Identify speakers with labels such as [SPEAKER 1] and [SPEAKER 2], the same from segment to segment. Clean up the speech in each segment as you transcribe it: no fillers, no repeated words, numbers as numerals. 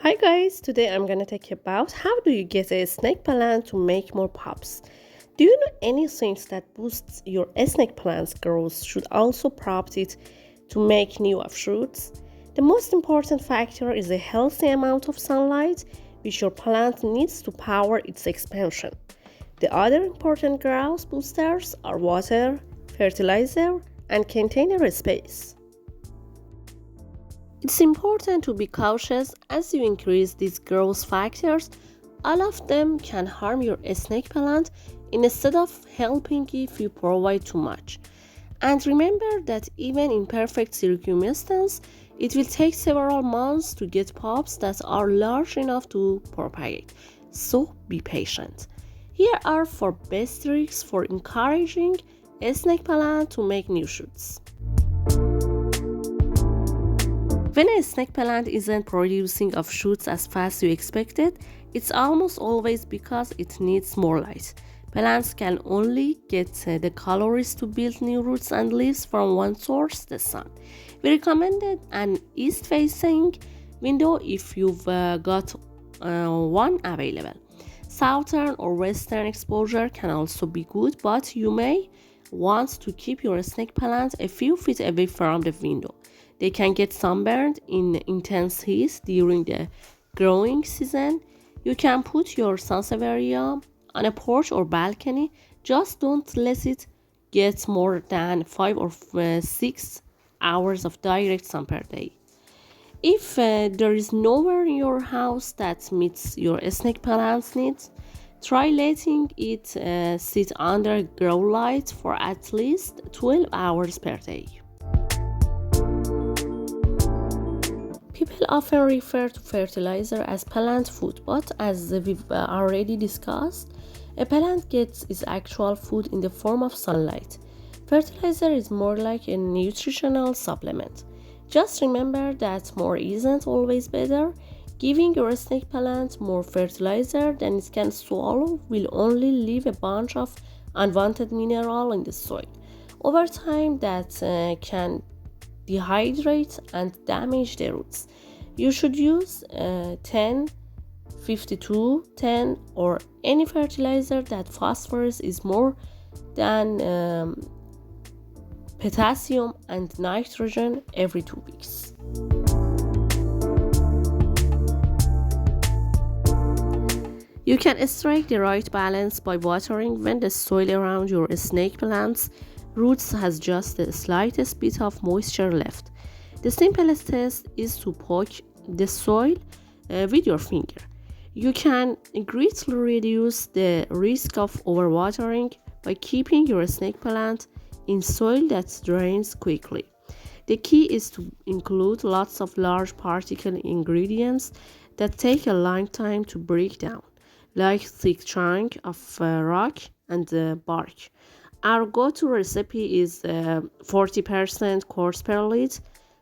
[SPEAKER 1] Hi guys, today I'm gonna talk about how do you get a snake plant to make more pups. Do you know anything that boosts your snake plant's growth should also prompt it to make new fruits? The most important factor is a healthy amount of sunlight which your plant needs to power its expansion. The other important growth boosters are water, fertilizer, and container space. It's important to be cautious as you increase these growth factors. All of them can harm your snake plant instead of helping if you provide too much. And remember that even in perfect circumstances, it will take several months to get pups that are large enough to propagate. So be patient. Here are 4 best tricks for encouraging a snake plant to make new shoots. When a snake plant isn't producing shoots as fast as you expected, it's almost always because it needs more light. Plants can only get the calories to build new roots and leaves from one source, the sun. We recommended an east-facing window if you've got one available. Southern or western exposure can also be good, but you may want to keep your snake plant a few feet away from the window. They can get sunburned in intense heat during the growing season. You can put your Sansevieria on a porch or balcony. Just don't let it get more than 5 or 6 hours of direct sun per day. If there is nowhere in your house that meets your snake plant's needs, try letting it sit under grow light for at least 12 hours per day. People often refer to fertilizer as plant food, but as we've already discussed, a plant gets its actual food in the form of sunlight. Fertilizer is more like a nutritional supplement. Just remember that more isn't always better. Giving your snake plant more fertilizer than it can swallow will only leave a bunch of unwanted mineral in the soil. Over time, that can dehydrate and damage the roots. You should use 10, 52, 10 or any fertilizer that phosphorus is more than potassium and nitrogen every 2 weeks. You can strike the right balance by watering when the soil around your snake plant's roots has just the slightest bit of moisture left. The simplest test is to poke the soil with your finger. You can greatly reduce the risk of overwatering by keeping your snake plant in soil that drains quickly. The key is to include lots of large particle ingredients that take a long time to break down, like thick chunk of rock and bark. Our go-to recipe is 40% coarse perlite,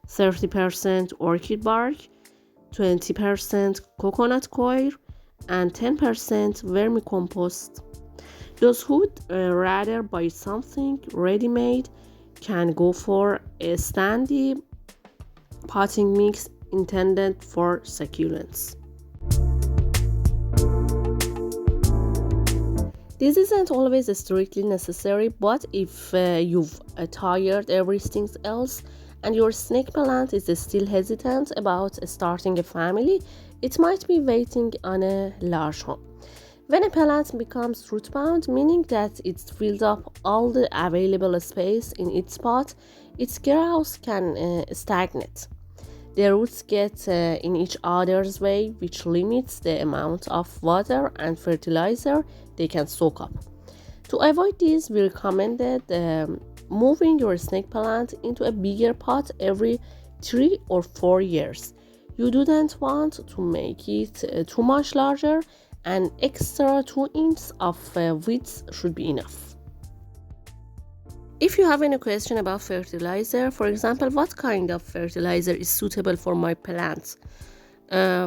[SPEAKER 1] 30% orchid bark, 20% coconut coir, and 10% vermicompost. Those who would rather buy something ready-made can go for a standy potting mix intended for succulents. This isn't always strictly necessary, but if you've tried everything else and your snake plant is still hesitant about starting a family, it might be waiting on a large home. When a plant becomes root-bound, meaning that it's filled up all the available space in its pot, its growth can stagnate. The roots get in each other's way, which limits the amount of water and fertilizer they can soak up. To avoid this, we recommended moving your snake plant into a bigger pot every 3 or 4 years. You don't want to make it too much larger. An extra 2 inches of width should be enough. If you have any question about fertilizer, for example, what kind of fertilizer is suitable for my plants,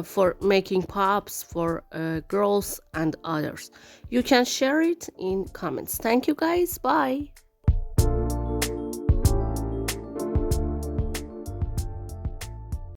[SPEAKER 1] for making pups, for growth and others, you can share it in comments. Thank you guys. Bye.